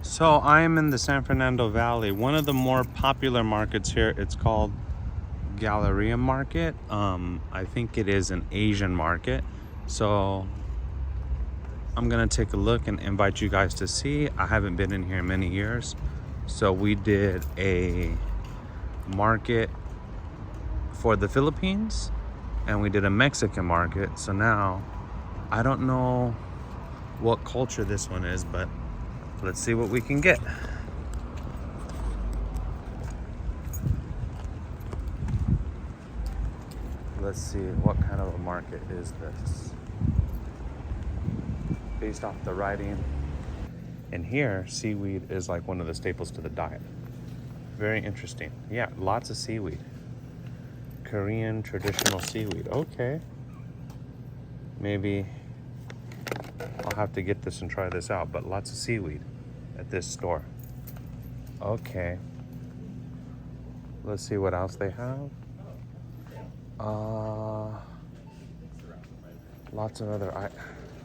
So I'm in the San Fernando Valley. One of the more popular markets here, it's called Galleria Market. I think it is an Asian market. So I'm gonna take a look and invite you guys to see. I haven't been in here in many years. So we did a market for the Philippines and we did a Mexican market. So now I don't know what culture this one is, but let's see what we can get. Let's see, what kind of a market is this? Based off the writing. And here, seaweed is like one of the staples to the diet. Very interesting. Yeah, lots of seaweed. Korean traditional seaweed. Okay. Maybe I'll have to get this and try this out, but lots of seaweed at this store. Okay. Let's see what else they have. Lots of other,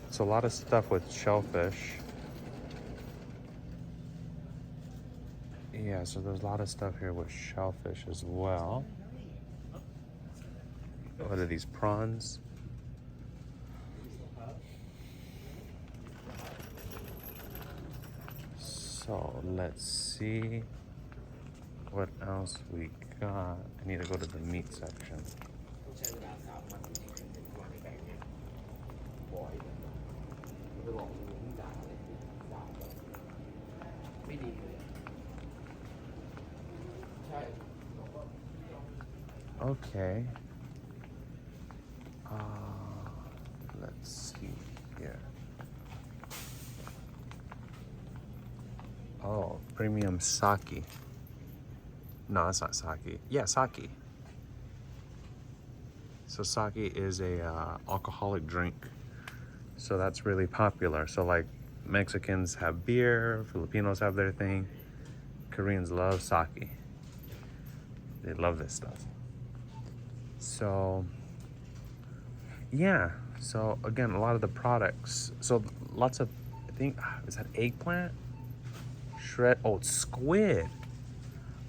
it's a lot of stuff with shellfish. Yeah, so there's a lot of stuff here with shellfish as well. What are these, prawns? So let's see what else we got. I need to go to the meat section. Okay. Let's see here. Oh, premium sake. No, that's not sake. Yeah, sake. So sake is a alcoholic drink. So that's really popular. So like Mexicans have beer, Filipinos have their thing. Koreans love sake. They love this stuff. So yeah, so again, a lot of the products. So lots of, I think, is that eggplant? It's squid.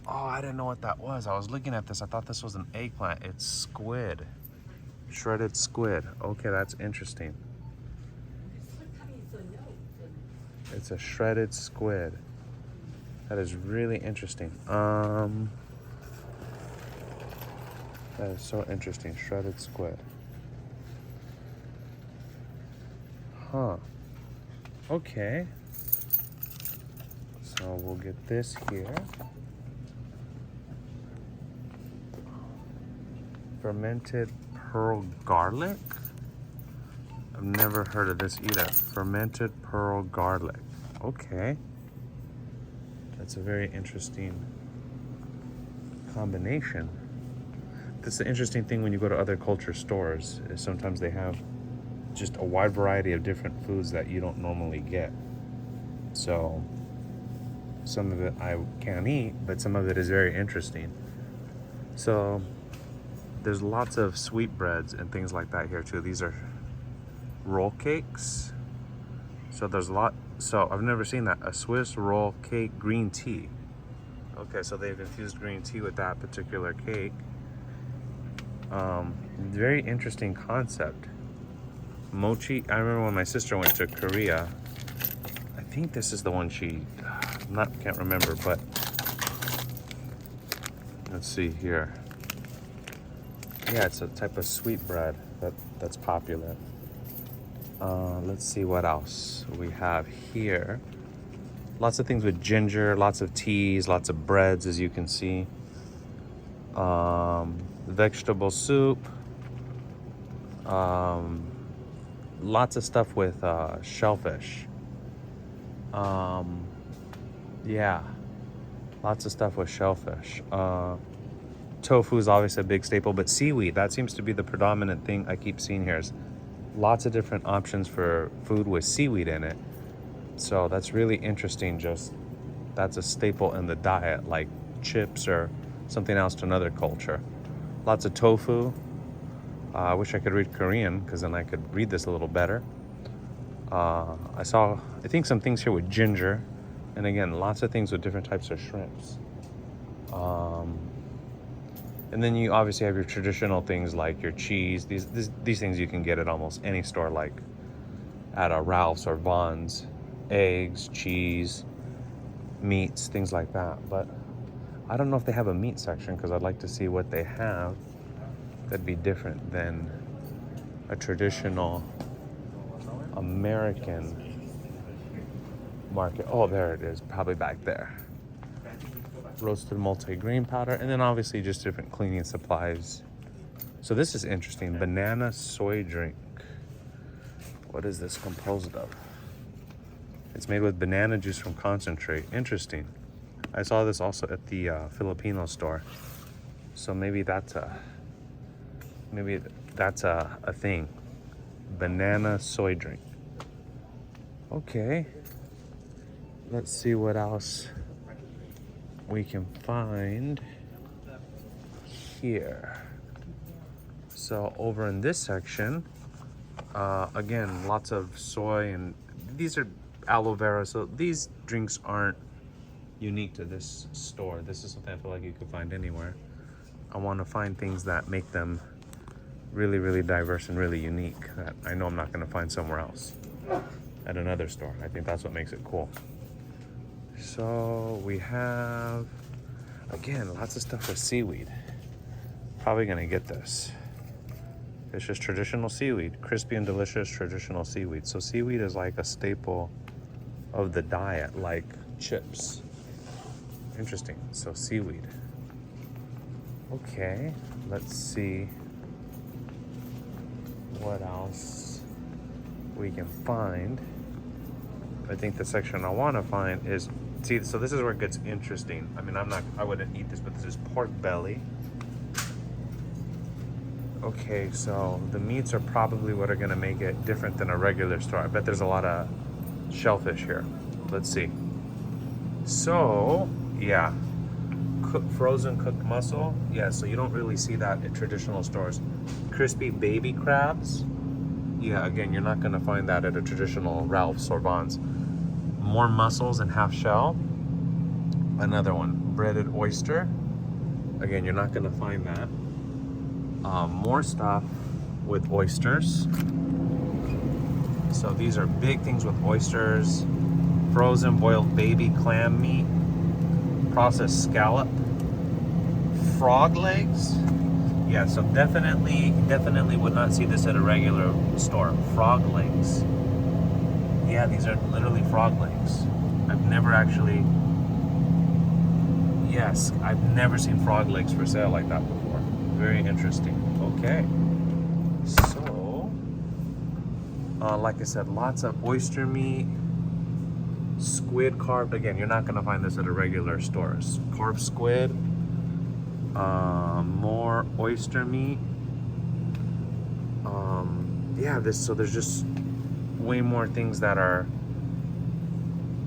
Oh, I didn't know what that was. I was looking at this. I thought this was an eggplant. It's squid. Shredded squid. Okay, that's interesting. It's a shredded squid. That is really interesting. That is so interesting. Shredded squid. Huh. Okay. So we'll get this here. Fermented pearl garlic. I've never heard of this either. Fermented pearl garlic. Okay. That's a very interesting combination. That's the interesting thing when you go to other culture stores, is sometimes they have just a wide variety of different foods that you don't normally get. So some of it I can't eat, but some of it is very interesting. So there's lots of sweetbreads and things like that here too. These are roll cakes. So there's a lot. So I've never seen that. A Swiss roll cake green tea. Okay, so they've infused green tea with that particular cake. Very interesting concept. Mochi. I remember when my sister went to Korea. I think this is the one can't remember, but let's see here. Yeah, it's a type of sweetbread that's popular. Let's see what else we have here. Lots of things with ginger, lots of teas, lots of breads, as you can see. Vegetable soup. Lots of stuff with shellfish. Yeah, lots of stuff with shellfish. Tofu is obviously a big staple, but seaweed, that seems to be the predominant thing I keep seeing here. Is lots of different options for food with seaweed in it. So that's really interesting. Just that's a staple in the diet, like chips or something else to another culture. Lots of tofu. I wish I could read Korean, because then I could read this a little better. I think some things here with ginger. And again, lots of things with different types of shrimps. And then you obviously have your traditional things like your cheese. These things you can get at almost any store, like at a Ralph's or Vons. Eggs, cheese, meats, things like that. But I don't know if they have a meat section, because I'd like to see what they have that'd be different than a traditional American market. Oh, there it is, probably back there. Roasted multi-grain powder, and then obviously just different cleaning supplies. So this is interesting. Banana soy drink. What is this composed of? It's made with banana juice from concentrate. Interesting. I saw this also at the Filipino store. So maybe that's a thing. Banana soy drink. Okay. Let's see what else we can find here. So over in this section, again, lots of soy, and these are aloe vera. So these drinks aren't unique to this store. This is something I feel like you could find anywhere. I want to find things that make them really, really diverse and really unique that I know I'm not going to find somewhere else at another store. I think that's what makes it cool. So we have, again, lots of stuff with seaweed. Probably going to get this. It's just traditional seaweed, crispy and delicious traditional seaweed. So seaweed is like a staple of the diet, like chips. Interesting. So seaweed. Okay, let's see what else we can find. I think the section I want to find is, see, so this is where it gets interesting. I mean, I wouldn't eat this, but this is pork belly. Okay, so the meats are probably what are gonna make it different than a regular store. I bet there's a lot of shellfish here. Let's see. So, yeah, frozen cooked mussel. Yeah, so you don't really see that at traditional stores. Crispy baby crabs. Yeah, again, you're not gonna find that at a traditional Ralph's or Vons. More mussels and half shell. Another one, breaded oyster. Again, you're not gonna find that. More stuff with oysters. So these are big things with oysters. Frozen boiled baby clam meat. Processed scallop. Frog legs. Yeah, so definitely would not see this at a regular store. Frog legs. Yeah, these are literally frog legs. I've never actually, yes, I've never seen frog legs for sale like that before. Very interesting. Okay. So, like I said, lots of oyster meat, squid carved. Again, you're not gonna find this at a regular store. Carved squid, more oyster meat. Yeah, so there's just way more things that are,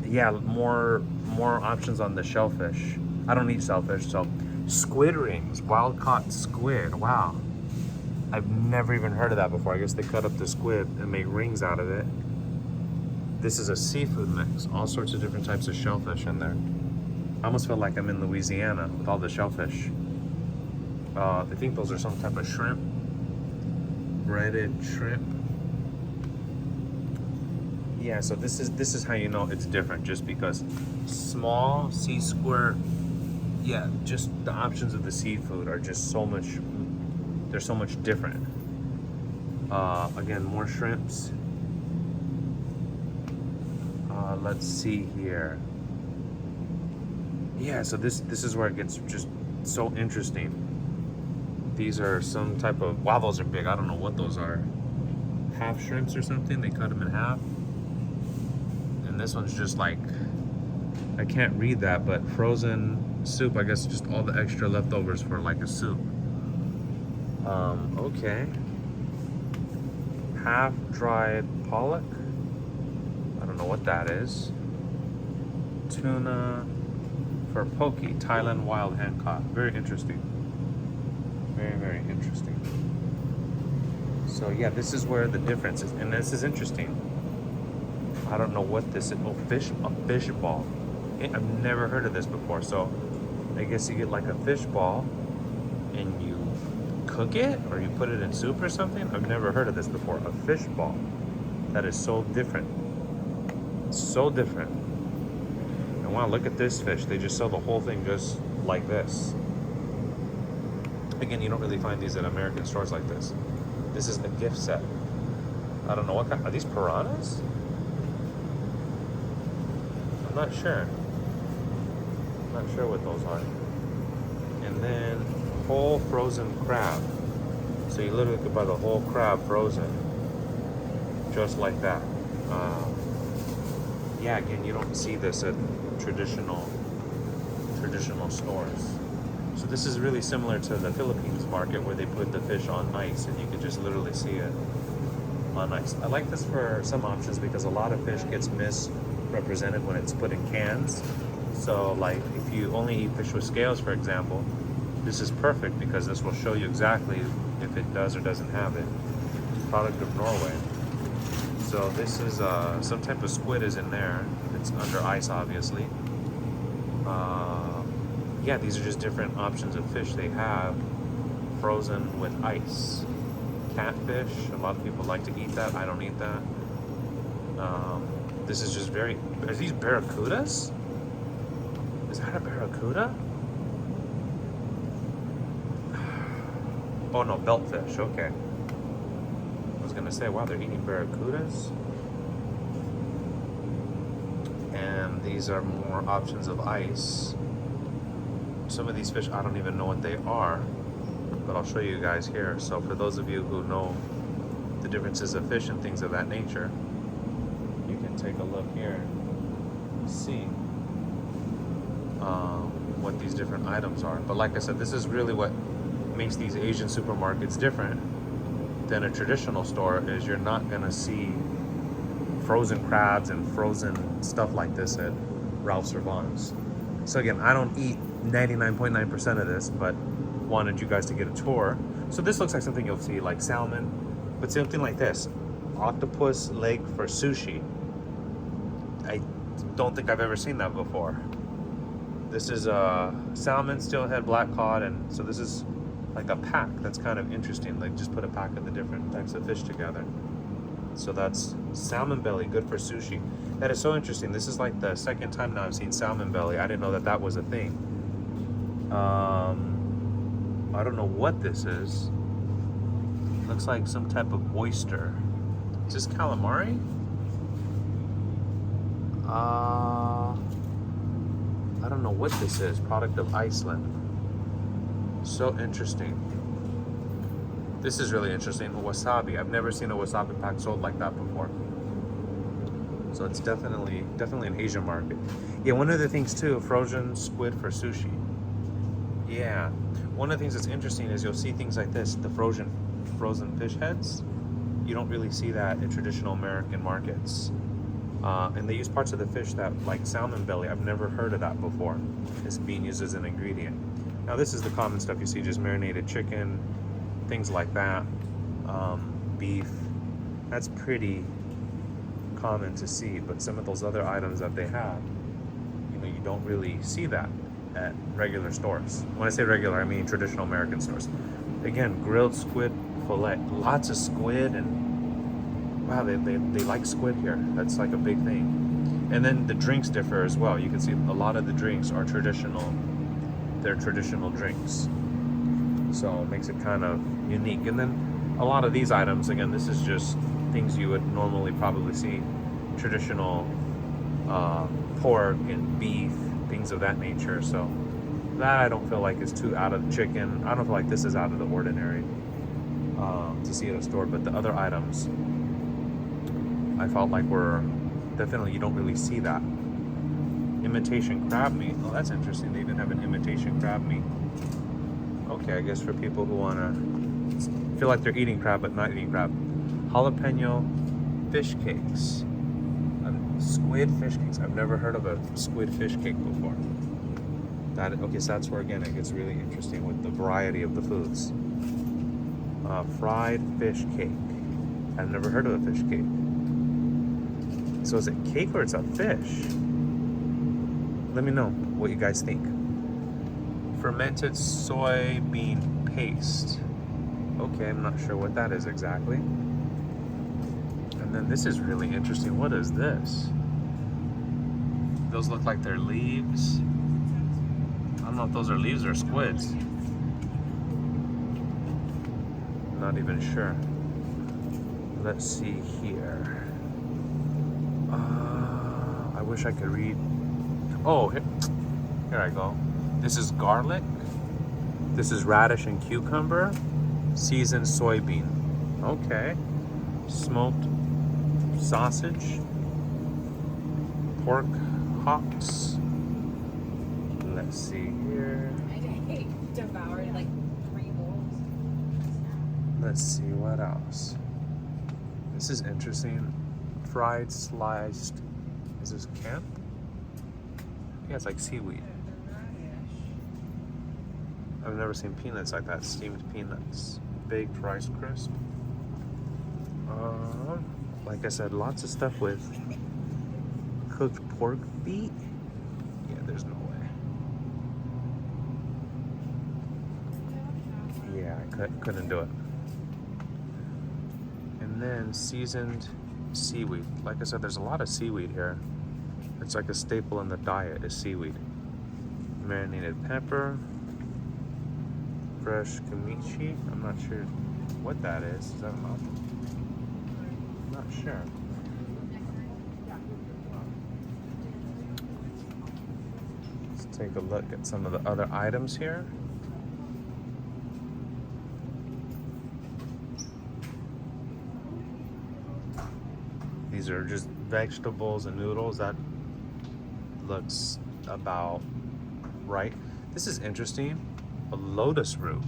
yeah, more options on the shellfish. I don't eat shellfish, so squid rings, wild caught squid. Wow, I've never even heard of that before. I guess they cut up the squid and make rings out of it. This is a seafood mix, all sorts of different types of shellfish in there. I almost feel like I'm in Louisiana with all the shellfish. I think those are some type of shrimp, breaded shrimp. Yeah, so this is how you know it's different, just because small sea squirt. Yeah, just the options of the seafood are just so much, they're so much different. Again, more shrimps. Let's see here. Yeah, so this is where it gets just so interesting. These are some type of, wow, those are big. I don't know what those are. Half shrimps or something. They cut them in half. And this one's just like, I can't read that, but frozen soup. I guess just all the extra leftovers for like a soup. Okay. Half dried pollock. I don't know what that is. Tuna for poke, Thailand wild hand caught. Very interesting. Very, very interesting. So yeah, this is where the difference is, and this is interesting. I don't know what this is. Oh, a fish ball. I've never heard of this before. So I guess you get like a fish ball and you cook it, or you put it in soup or something. I've never heard of this before. A fish ball. That is so different. So different. And wow, look at this fish. They just sell the whole thing just like this. Again, you don't really find these at American stores like this. This is a gift set. I don't know what kind. Are these piranhas? I'm not sure. I'm not sure what those are. And then whole frozen crab. So you literally could buy the whole crab frozen, just like that. Yeah, again, you don't see this at traditional stores. So this is really similar to the Philippines market where they put the fish on ice and you can just literally see it on ice. I like this for some options because a lot of fish gets misrepresented when it's put in cans. So like if you only eat fish with scales, for example, this is perfect because this will show you exactly if it does or doesn't have it. Product of Norway. So this is some type of squid is in there. It's under ice, obviously. Yeah, these are just different options of fish they have frozen with ice. Catfish, a lot of people like to eat that. I don't eat that. This is just very... Are these barracudas? Is that a barracuda? Oh no, beltfish, okay. I was gonna say, wow, they're eating barracudas. And these are more options of ice. Some of these fish, I don't even know what they are, but I'll show you guys here. So for those of you who know the differences of fish and things of that nature, you can take a look here and see what these different items are. But like I said, this is really what makes these Asian supermarkets different than a traditional store, is you're not gonna see frozen crabs and frozen stuff like this at Ralph's or Vaughn's. So again, I don't eat 99.9% of this, but wanted you guys to get a tour. So this looks like something you'll see, like salmon, but something like this, octopus leg for sushi. I don't think I've ever seen that before. This is salmon, steelhead, black cod, and so this is like a pack. That's kind of interesting. Like just put a pack of the different types of fish together. So that's salmon belly, good for sushi. That is so interesting. This is like the second time now I've seen salmon belly. I didn't know that that was a thing. I don't know what this is. Looks like some type of oyster. Is this calamari? I don't know what this is. Product of Iceland. So interesting. This is really interesting. Wasabi. I've never seen a wasabi pack sold like that before. So it's definitely an Asian market. Yeah, one of the things too, frozen squid for sushi. Yeah. One of the things that's interesting is you'll see things like this, the frozen fish heads. You don't really see that in traditional American markets. And they use parts of the fish that, like salmon belly, I've never heard of that before. It's being used as an ingredient. Now this is the common stuff you see, just marinated chicken, things like that, beef. That's pretty common to see, but some of those other items that they have, you know, you don't really see that at regular stores. When I say regular, I mean traditional American stores. Again, grilled squid fillet, lots of squid, and wow, they like squid here. That's like a big thing. And then the drinks differ as well. You can see a lot of the drinks are traditional. They're traditional drinks. So it makes it kind of unique. And then a lot of these items, again, this is just things you would normally probably see. Traditional pork and beef, things of that nature. So that I don't feel like is too out of the chicken. I don't feel like this is out of the ordinary to see at a store. But the other items, I felt like were definitely, you don't really see that. Imitation crab meat. Oh, that's interesting. They even have an imitation crab meat. Okay, I guess for people who want to feel like they're eating crab but not eating crab. Jalapeno fish cakes. Squid fish cakes. I've never heard of a squid fish cake before. Okay, so that's where again it gets really interesting with the variety of the foods. Fried fish cake. I've never heard of a fish cake. So is it cake or it's a fish? Let me know what you guys think. Fermented soybean paste. Okay, I'm not sure what that is exactly. And then this is really interesting. What is this? Those look like they're leaves. I don't know if those are leaves or squids. Not even sure. Let's see here. I wish I could read. Oh, here I go. This is garlic. This is radish and cucumber. Seasoned soybean. Okay. Smoked sausage. Pork hocks. Let's see here. I devoured like 3 bowls. Let's see what else. This is interesting. Fried sliced. Is this camp? Yeah, it's like seaweed. I've never seen peanuts like that. Steamed peanuts. Baked rice crisp. Like I said, lots of stuff with cooked pork feet. Yeah, there's no way. Yeah, I couldn't do it. And then seasoned seaweed. Like I said, there's a lot of seaweed here. It's like a staple in the diet is seaweed. Marinated pepper. Fresh kimchi. I'm not sure what that is. Is that a mouth? I'm not sure. Let's take a look at some of the other items here. These are just vegetables and noodles. That looks about right. This is interesting. A lotus root.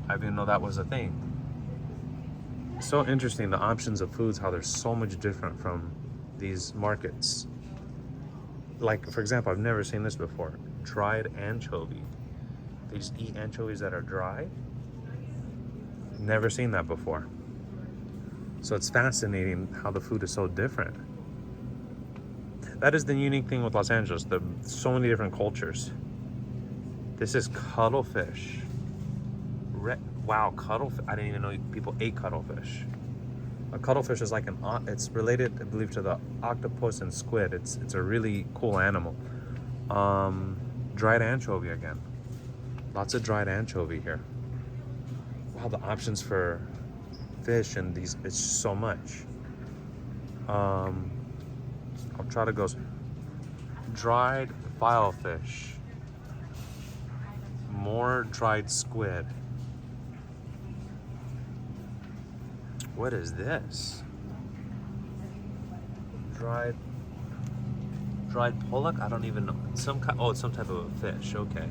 I didn't know that was a thing. So interesting, the options of foods, how they're so much different from these markets. Like, for example, I've never seen this before. Dried anchovy. They just eat anchovies that are dry. Never seen that before. So it's fascinating how the food is so different. That is the unique thing with Los Angeles. There's so many different cultures. This is cuttlefish. Wow, cuttlefish. I didn't even know people ate cuttlefish. A cuttlefish is like it's related, I believe, to the octopus and squid. It's a really cool animal. Dried anchovy again. Lots of dried anchovy here. Wow, the options for fish and these, it's so much. I'll try to go. Dried filefish. More dried squid. What is this? Dried pollock? I don't even know. It's some type of a fish. Okay.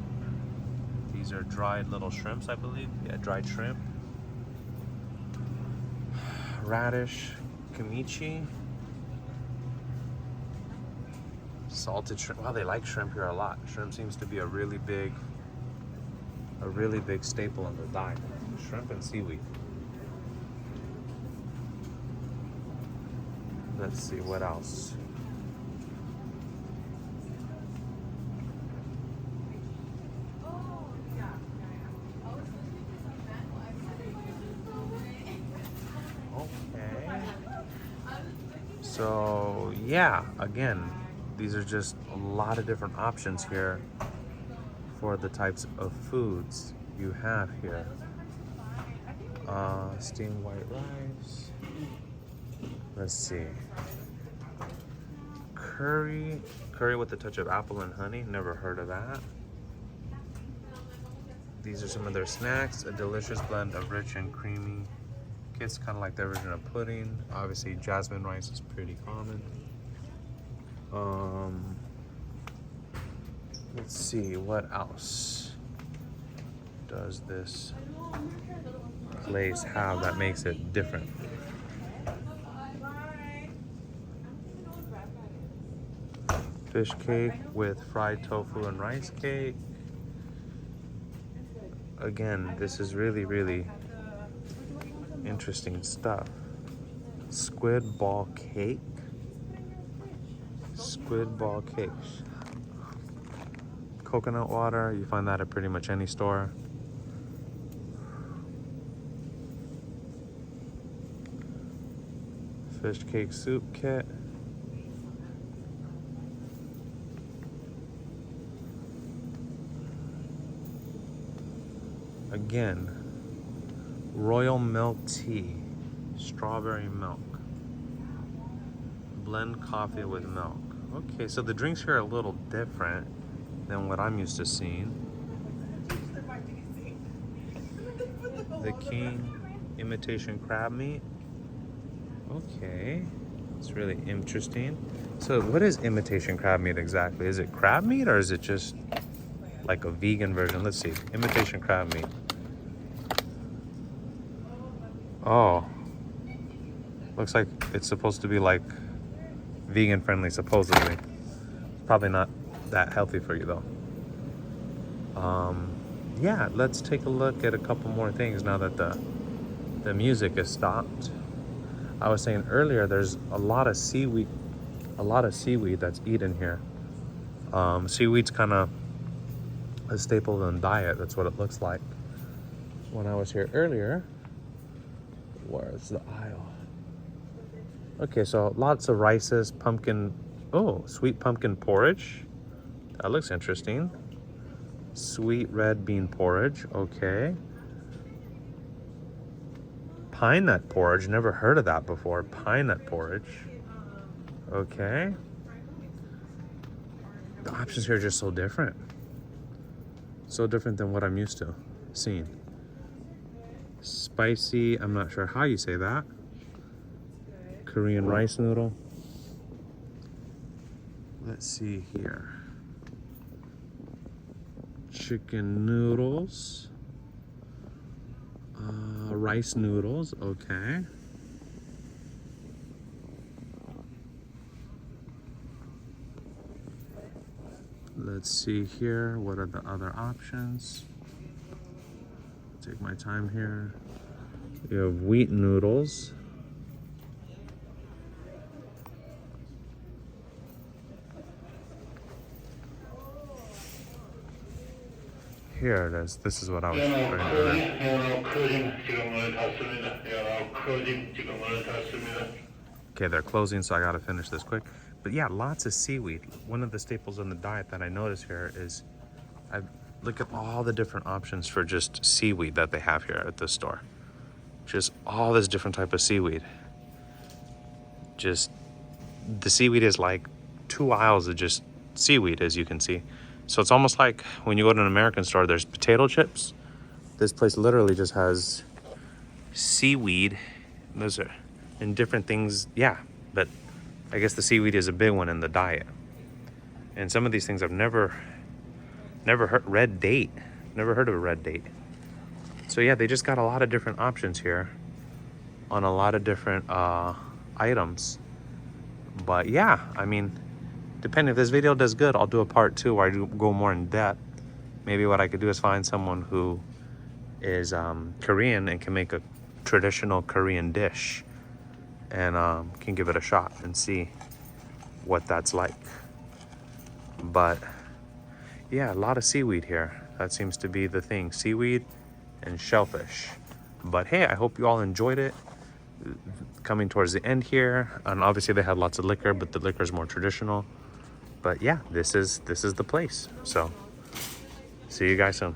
These are dried little shrimps, I believe. Yeah, dried shrimp. Radish, kimchi. Salted shrimp. Wow, they like shrimp here a lot. Shrimp seems to be a really big staple in the diet. Shrimp and seaweed. Let's see what else. Okay. So yeah, again, these are just a lot of different options here for the types of foods you have here. Steamed white rice. Let's see. Curry with a touch of apple and honey. Never heard of that. These are some of their snacks. A delicious blend of rich and creamy. It's kind of like their version of pudding. Obviously, jasmine rice is pretty common. Let's see, what else does this place have that makes it different? Fish cake with fried tofu and rice cake. Again, this is really, really interesting stuff. Squid ball cake. Squid ball cake. coconut water. You find that at pretty much any store. Fish cake soup kit. Again, royal milk tea, strawberry milk, blend coffee with milk. Okay, so the drinks here are a little different than what I'm used to seeing. The king imitation crab meat. Okay, it's really interesting. So what is imitation crab meat exactly? Is it crab meat or is it just like a vegan version? Let's see, imitation crab meat. Oh, looks like it's supposed to be like vegan friendly, supposedly. Probably not that healthy for you though. Yeah, let's take a look at a couple more things now that the music has stopped. I was saying earlier, there's a lot of seaweed that's eaten here. Seaweed's kind of a staple in diet. That's what it looks like. When I was here earlier, where's the aisle? Okay, so lots of rices, pumpkin. Oh, sweet pumpkin porridge. That looks interesting. Sweet red bean porridge. Okay. Pine nut porridge. Never heard of that before. Pine nut porridge. Okay. The options here are just so different. So different than what I'm used to seeing. Spicy, I'm not sure how you say that. Korean rice noodle. Let's see here. Chicken noodles. Rice noodles, okay. Let's see here. What are the other options? Take my time here. You have wheat noodles. Here it is. This is what I was trying to. Okay, they're closing, so I gotta finish this quick. But yeah, lots of seaweed. One of the staples in the diet that I notice here is I look at all the different options for just seaweed that they have here at this store. Just all this different type of seaweed. Just the seaweed is like 2 aisles of just seaweed, as you can see. So it's almost like when you go to an American store, there's potato chips. This place literally just has seaweed. Those are in different things. Yeah, but I guess the seaweed is a big one in the diet. And some of these things I've never heard. Red date. Never heard of a red date. So yeah, they just got a lot of different options here on a lot of different items. But yeah, I mean, depending if this video does good, I'll do a part 2 where I do go more in depth. Maybe what I could do is find someone who is Korean and can make a traditional Korean dish and can give it a shot and see what that's like. But yeah, a lot of seaweed here. That seems to be the thing, seaweed and shellfish. But hey, I hope you all enjoyed it. Coming towards the end here, and obviously they had lots of liquor, but the liquor is more traditional. But yeah, this is the place. So see you guys soon.